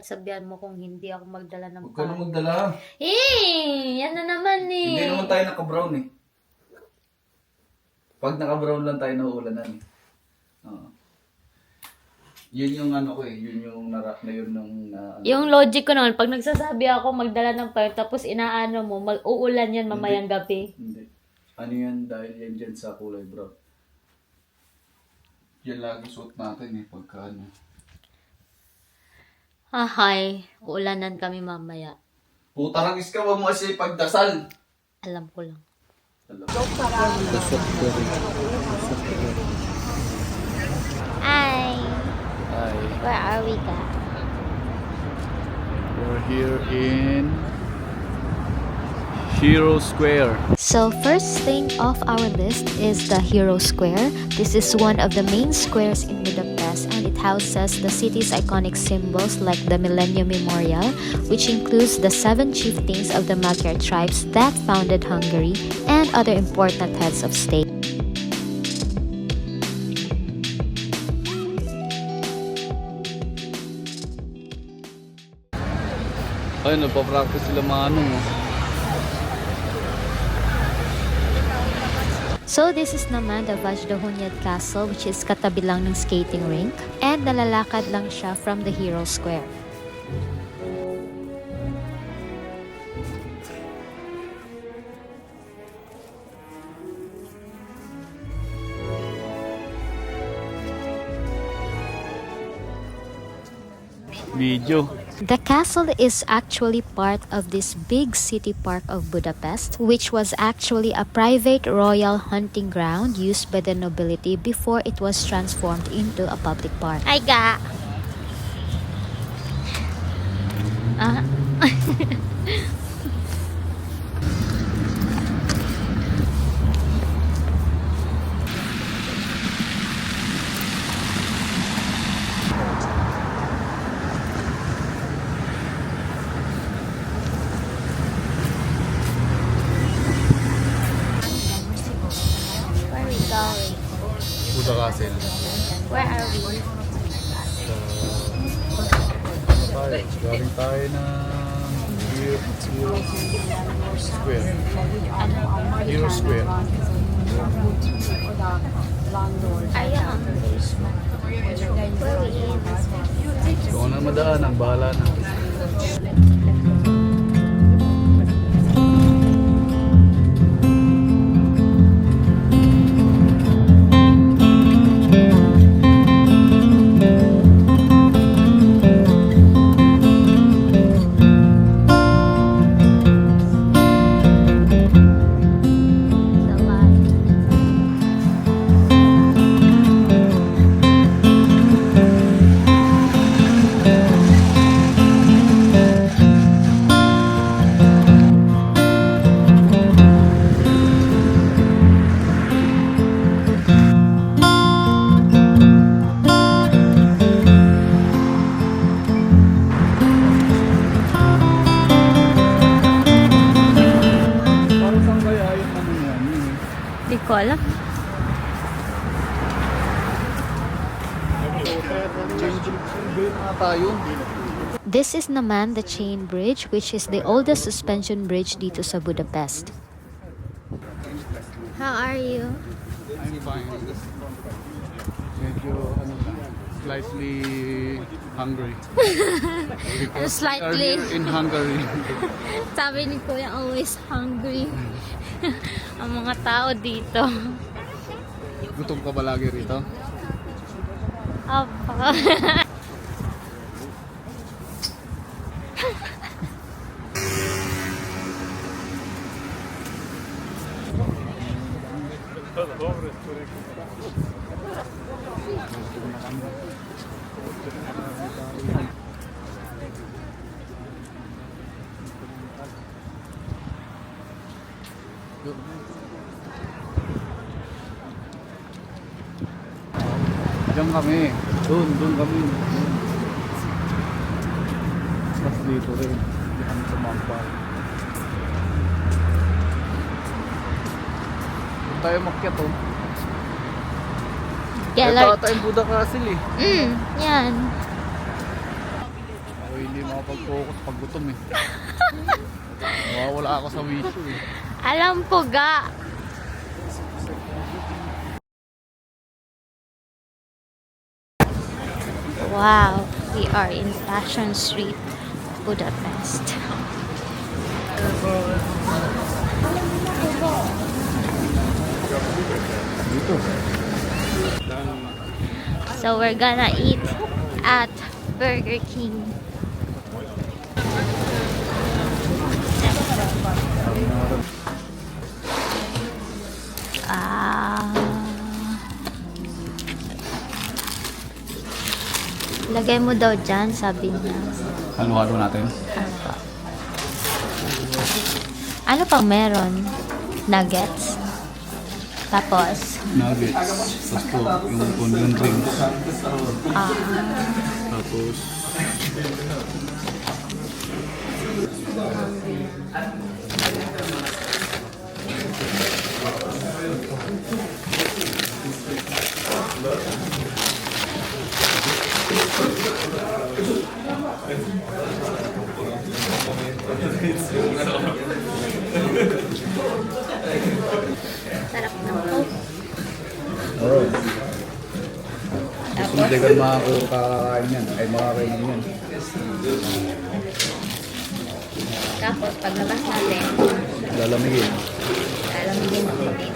kahit sabihan mo kung hindi ako magdala ng Huwag ka na magdala. yan na naman eh. Hindi naman tayo naka-brown eh. Pag naka-brown lang tayo nauulanan eh. Oo. Yun yung ano ko eh. Yun yung yun nung... Yung logic ko naman, pag nagsasabi ako magdala ng payo, tapos inaano mo, mag-uulan yan mamayang gabi. Hindi. Ano yan dahil yan dyan sa kulay brown. Yan lagi suot natin eh pagka ano. Hi, uulanan kami mamaya. Puta ragis ka, wag mo kasi pagdasal. Alam ko lang. Hi, Hi. where are we guys? We're here in Hero Square. So first thing off our list is the Hero Square. This is one of the main squares in Budapest and it houses the city's iconic symbols like the Millennium Memorial, which includes the 7 chieftains of the Magyar tribes that founded Hungary and other important heads of state. Ay, nagpa-practice sila manong. So this is naman the Vajdahunyad Castle, which is katabi lang ng skating rink, and nalalakad lang siya from the Hero Square. Video. The castle is actually part of this big city park of Budapest, which was actually a private royal hunting ground used by the nobility before it was transformed into a public park. Hi, ga! Where are we going? Buda Castle. Where are we? Galing tayo ng Hero Square. Hero Square. Are you hungry? Where are we eating? Kung ano madaan, ang bahala na. Parang saan kaya yung ano yan? Di ko alam. Tayo. This is naman the Chain Bridge, which is the oldest suspension bridge dito sa Budapest. How are you? I'm fine. Medyo ano slightly hungry. Because Slightly. we are here in Hungary. Sabi ni Kuya, always hungry. Ang mga tao dito. Gutom ka ba lagi rito? Apa. Diyan kami. Doon kami. Tapos dito rin. Hindi kami sumampal. Doon tayo makyat oh. Yeah, Ito like, ata yung Buda Castle eh. yan. Oily makapag-focus pag gutom eh. Wala ako sa wisyo eh. Alam ko ga. Wow, we are in Passion Street, Budapest. Dito. So we're gonna eat at Burger King. Lagay mo daw dyan, sabi niya. Halo-halo natin. Ano pang meron? Nuggets. Tapos, Nuggets. Tapos po, yung onion rings. ah, Tapos, sarap ng Coke. oh. Tapos, Hindi ka makakain yan. Ay, makakain yan. tapos paglabas natin, Lalamigin. alamigin ng konti.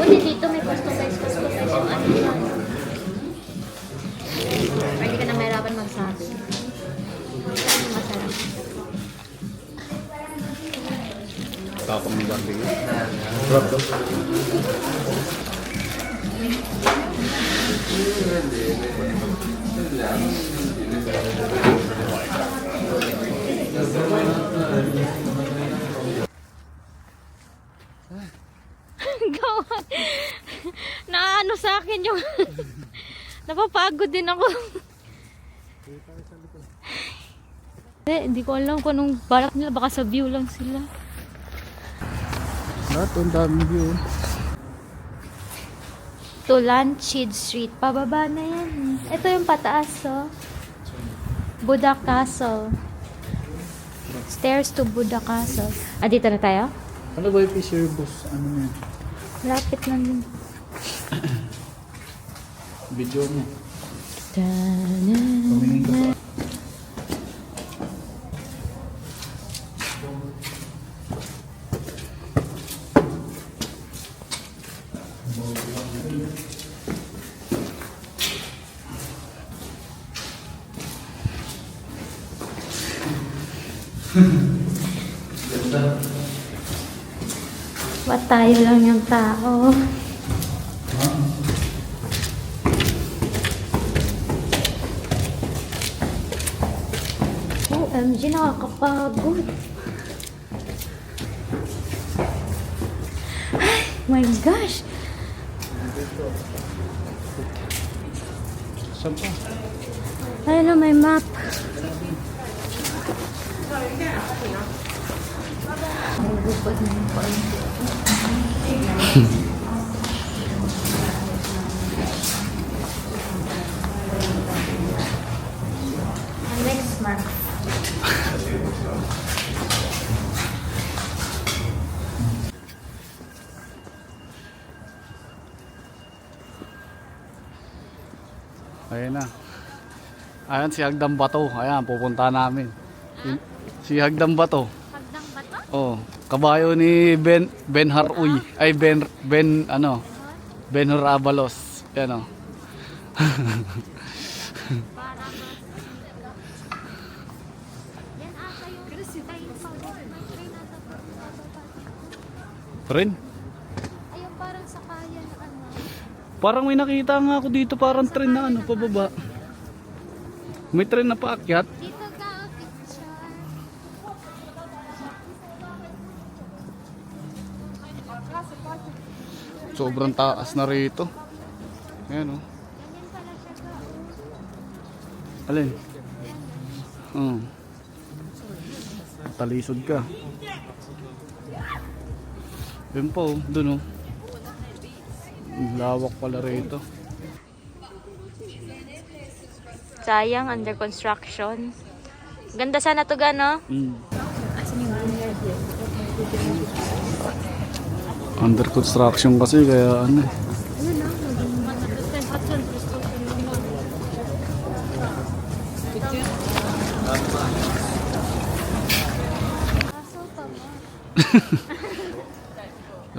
Kundi dito may customize yung ano yan. Pwede ka na mahirapan magsabi. Saan yung masarap? Tapang ng barbecue. Sarap to. Gawan. Naano sa akin yung napapagod din ako. Hindi ko alam kung anong balak nila. Baka sa view lang sila. Lahat ang daming view. Tulanchid Street. Pababa na yan. Ito yung pataas, oh. Buddha Castle. Stairs to Buddha Castle. Ah, dito na tayo? Ano ba yung Fisher Bus? Ano na yan? Lapit na din. Video mo. Ta-na. Pamingin ka pa. Ba't tayo lang yung tao? OMG, nakakapagod. Ay, my gosh. Saan pa? Ayun na, may map. Nagubad na yung point. Next mark. Ayan na. Ayan si Hagdang Bato. Ayan, pupunta namin. Si Hagdang Bato. Hagdang ba to? Oh, kabayo ni Ben Haruy. Ay Ben Benhur Abalos. Yan oh. Para mas... Yan ata yung train pa. May train ata pa. Rin? Ayun, parang sakayan ano. Parang may nakita nga ako dito parang tren na ano pababa. May tren na paakyat. Dito ka, picture. Sobrang taas na rito. Ayan oh. Ganyan pala siya ka. Alin? Talisod ka. Yun po, dun oh. Ang lawak pala rito. Sayang, under construction. Ganda sana to gano? Under construction kasi kaya ano eh.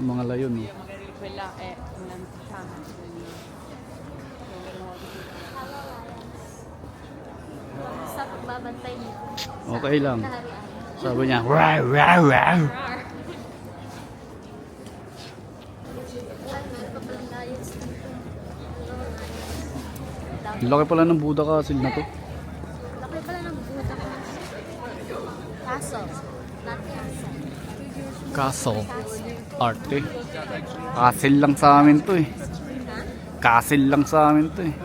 Yung mga layon eh. Sa pagbabantay nito. Okay lang. Sabi niya, wow, wow, wow. Laki pala ng Buddha Castle na to. Laki pala ng Buddha Castle. Not castle. Castle. Arte. Castle lang sa amin to eh. Castle lang sa amin to eh.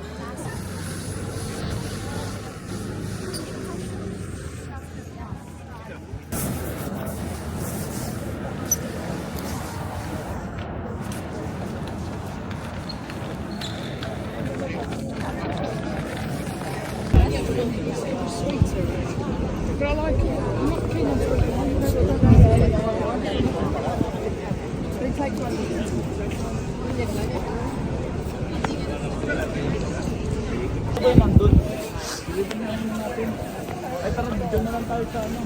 Ay, tara, dyan na lang tayo sa ano.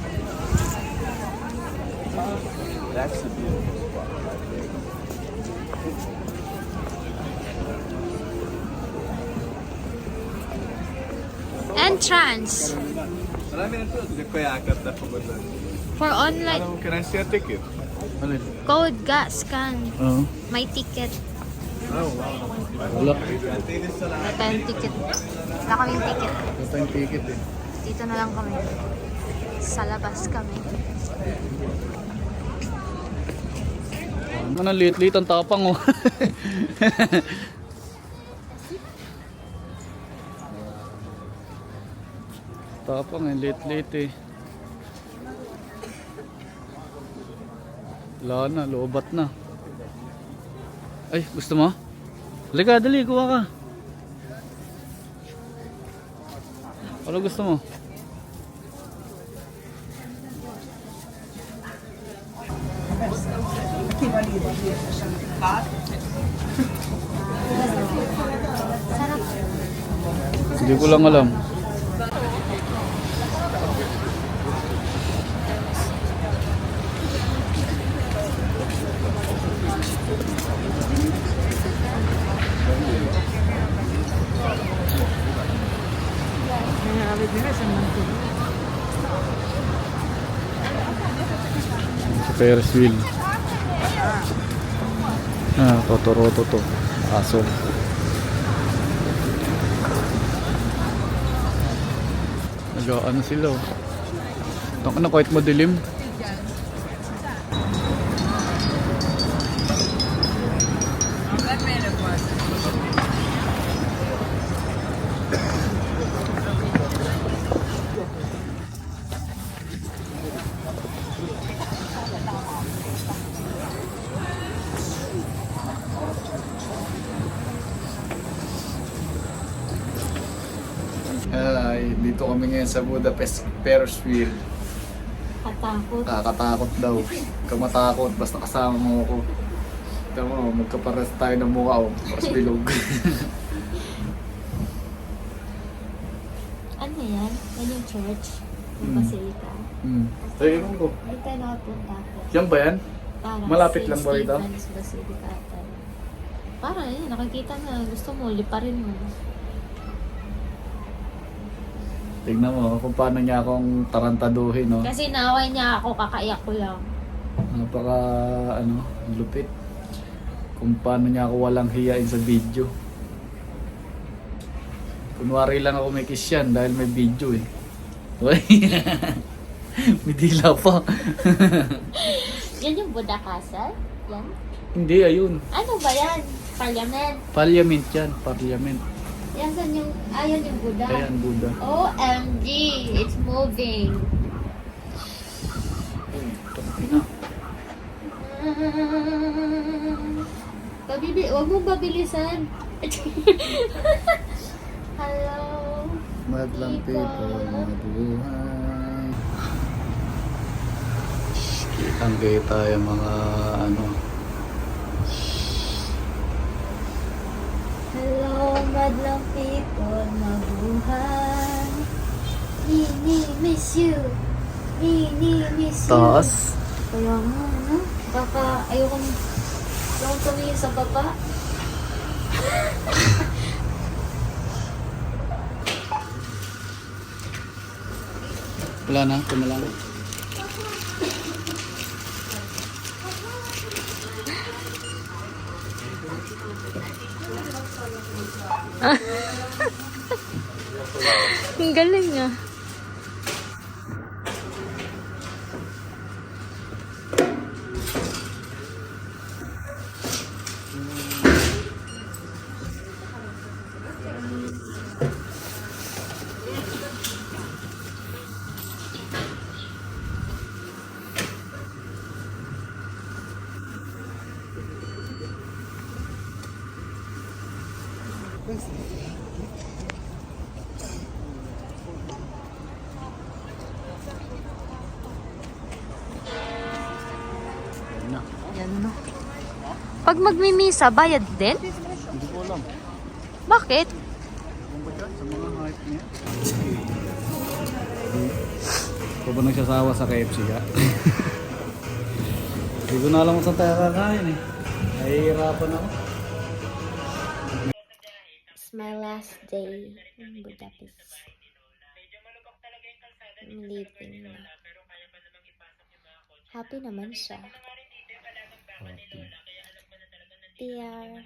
That's a beautiful spot. Entrance. Marami na to. Kaya akap na pumunta. For online Can I see a ticket? Ano yun? code scan. Oo. May ticket. Oh, wow. Wala. Wala tayong ticket. Wala kaming ticket. Wala tayong ticket eh. Dito na lang kami. Sa labas kami. Ano, liit-liit ang tapang oh. Tapang eh, liit-liit eh. Wala na, loobat na. Ay, gusto mo? Halika, dali, kuha ka. Ano gusto mo? Sarap. Hindi ko lang alam. Sa Ferris wheel. Ah, Totoroto to. Aso. Nag-ano sila oh. Ito na kahit madilim. Ay, dito kami ngayon sa Budapest Ferris wheel. Katakot. Kakatakot daw. Kamatakot, basta kasama mo ako. Ito mo, magkapares tayo ng mukha o. Paras bilog. Ano yan? Yan yung church. Yung basilica. Ayun ko. Hindi tayo nakapunta ko. Yan ba yan? Parang Malapit St. lang ba rito? Stephen's Basilica ata. Parang yun, nakikita na. Gusto mo, liparin mo. Tignan mo kung paano niya akong tarantaduhin, no? Kasi naaway niya ako, kakaiyak ko lang. Napaka, lupit. Kung paano niya ako walang hiyain sa video. Kunwari lang ako may kiss yan dahil may video eh. Uy, may dila pa. Yan yung Buddha Castle? Yan? Hindi, ayun. Ano ba yan? Parliament? Parliament yan, parliament. Yan saan yung... Ayan yung Buddha. Ayan, Buddha. OMG! It's moving. Huwag mo pabilisan. Hello. Madlang people, mabuhay. Kitang-kita yung mga ano. Hello, madlang people, mabuhay. Miss you. Miss you. Taas. Kaya nga, ano? Baka ayokong tumingin sa baba. Wala na, ito na lang. Ang galing ah. Ayun na. Yan no. Pag magmimisa, bayad din? Hindi ko alam. Bakit? Kung ba dyan, sa mga hype niya? Ito ba nagsasawa sa KFC ka? Hindi ko na alam kung saan tayo kakain eh. Nahihirapan ako. It's my last day in Budapest. I'm leaving na. Happy naman siya. Okay. PR.